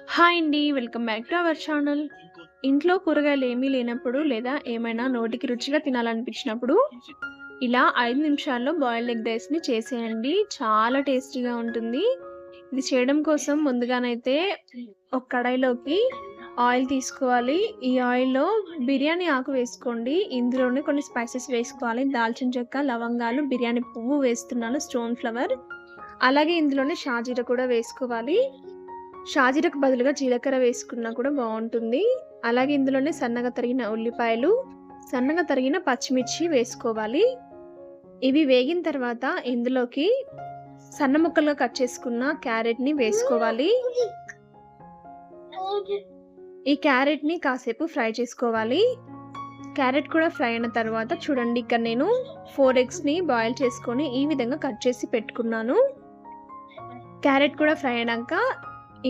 Hi అండి. Welcome back to our channel. ఇంట్లో కూరగాయలు ఏమీ లేనప్పుడు లేదా ఏమైనా నోటికి రుచిగా తినాలనిపించినప్పుడు ఇలా 5 నిమిషాల్లో బాయిల్డ్ ఎగ్ రైస్‌ని చేసేయండి. చాలా టేస్టీగా ఉంటుంది. ఇది చేయడం కోసం ముందుగానైతే ఒక కడాయిలోకి ఆయిల్ తీసుకోవాలి. ఈ ఆయిల్‌లో బిర్యానీ ఆకు వేసుకోండి. ఇందులోనే కొన్ని స్పైసెస్ వేసుకోవాలి. దాల్చిన చెక్క, లవంగాలు, బిర్యానీ పువ్వు వేస్తున్నాను, స్టోన్ ఫ్లవర్. అలాగే ఇందులోనే షాజీర కూడా వేసుకోవాలి. షాజీరకు బదులుగా జీలకర్ర వేసుకున్నా కూడా బావుంటుంది. అలాగే ఇందులోనే సన్నగా తరిగిన ఉల్లిపాయలు, సన్నగా తరిగిన పచ్చిమిర్చి వేసుకోవాలి. ఇవి వేగిన తర్వాత ఇందులోకి సన్న ముక్కలుగా కట్ చేసుకున్న క్యారెట్‌ని వేసుకోవాలి. ఈ క్యారెట్‌ని కాసేపు ఫ్రై చేసుకోవాలి. క్యారెట్ కూడా ఫ్రై అయిన తర్వాత చూడండి, ఇక్కడ నేను 4 ఎగ్స్‌ని బాయిల్ చేసుకొని ఈ విధంగా కట్ చేసి పెట్టుకున్నాను. క్యారెట్ కూడా ఫ్రై అయినాక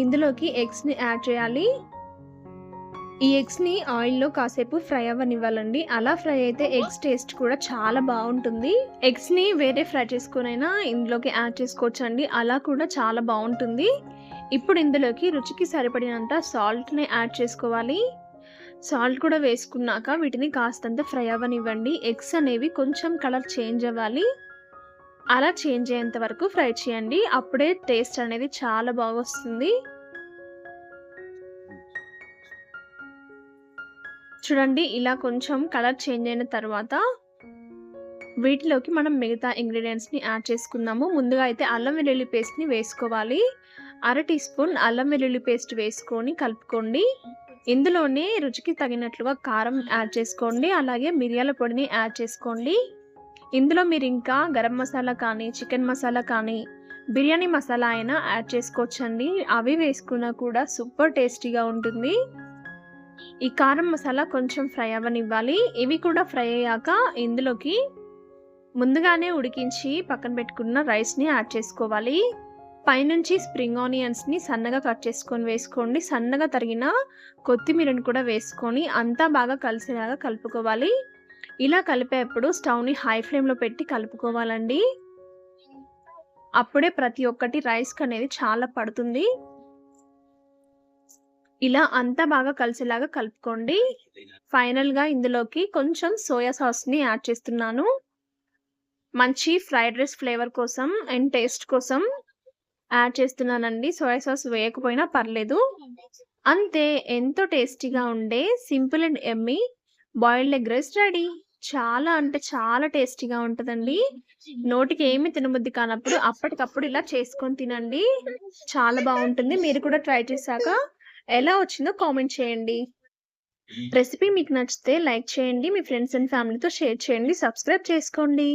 ఇందులోకి ఎగ్స్‌ని యాడ్ చేయాలి. ఈ ఎగ్స్‌ని ఆయిల్‌లో కాసేపు ఫ్రై అవ్వనివ్వాలండి. అలా ఫ్రై అయితే ఎగ్స్ టేస్ట్ కూడా చాలా బావుంటుంది. ఎగ్స్‌ని వేరే ఫ్రై చేసుకొనైనా ఇందులోకి యాడ్ చేసుకోవచ్చండి. అలా కూడా చాలా బావుంటుంది. ఇప్పుడు ఇందులోకి రుచికి సరిపడినంత సాల్ట్‌ని యాడ్ చేసుకోవాలి. సాల్ట్ కూడా వేసుకున్నాక వీటిని కాస్తంత ఫ్రై అవ్వనివ్వండి. ఎగ్స్ అనేవి కొంచెం కలర్ చేంజ్ అవ్వాలి. అలా చేంజ్ అయ్యేంత వరకు ఫ్రై చేయండి. అప్పుడే టేస్ట్ అనేది చాలా బాగొస్తుంది. చూడండి, ఇలా కొంచెం కలర్ చేంజ్ అయిన తర్వాత వీటిలోకి మనం మిగతా ఇంగ్రీడియెంట్స్‌ని యాడ్ చేసుకుందాము. ముందుగా అయితే అల్లం వెల్లుల్లి పేస్ట్‌ని వేసుకోవాలి. అర టీ స్పూన్ అల్లం వెల్లుల్లి పేస్ట్ వేసుకొని కలుపుకోండి. ఇందులోనే రుచికి తగినట్లుగా కారం యాడ్ చేసుకోండి. అలాగే మిరియాల పొడిని యాడ్ చేసుకోండి. ఇందులో మీరు ఇంకా గరం మసాలా కానీ, చికెన్ మసాలా కానీ, బిర్యానీ మసాలా అయినా యాడ్ చేసుకోవచ్చండి. అవి వేసుకున్నా కూడా సూపర్ టేస్టీగా ఉంటుంది. ఈ కారం మసాలా కొంచెం ఫ్రై అవ్వనివ్వాలి. ఇవి కూడా ఫ్రై అయ్యాక ఇందులోకి ముందుగానే ఉడికించి పక్కన పెట్టుకున్న రైస్‌ని యాడ్ చేసుకోవాలి. పైనుంచి స్ప్రింగ్ ఆనియన్స్‌ని సన్నగా కట్ చేసుకొని వేసుకోండి. సన్నగా తరిగిన కొత్తిమీరని కూడా వేసుకొని అంతా బాగా కలిసేలాగా కలుపుకోవాలి. ఇలా కలిపేప్పుడు స్టవ్‌ని హై ఫ్లేమ్‌లో పెట్టి కలుపుకోవాలండి. అప్పుడే ప్రతి ఒక్కటి రైస్‌కనేది చాలా పడుతుంది. ఇలా అంతా బాగా కలిసేలాగా కలుపుకోండి. ఫైనల్‌గా ఇందులోకి కొంచెం సోయా సాస్‌ని యాడ్ చేస్తున్నాను. మంచి ఫ్రైడ్ రైస్ ఫ్లేవర్ కోసం అండ్ టేస్ట్ కోసం యాడ్ చేస్తున్నానండి. సోయా సాస్ వేయకపోయినా పర్లేదు. అంతే, ఎంతో టేస్టీగా ఉండే simple and yummy boiled egg rice ready. చాలా అంటే చాలా టేస్టీగా ఉంటదండి. నోటికి ఏమి తినబుద్ధి కానప్పుడు అప్పటికప్పుడు ఇలా చేసుకొని తినండి. చాలా బావుంటుంది. మీరు కూడా ట్రై చేశాక ఎలా వచ్చిందో కామెంట్ చేయండి. రెసిపీ మీకు నచ్చితే లైక్ చేయండి. మీ ఫ్రెండ్స్ అండ్ ఫ్యామిలీతో షేర్ చేయండి. సబ్స్క్రైబ్ చేసుకోండి.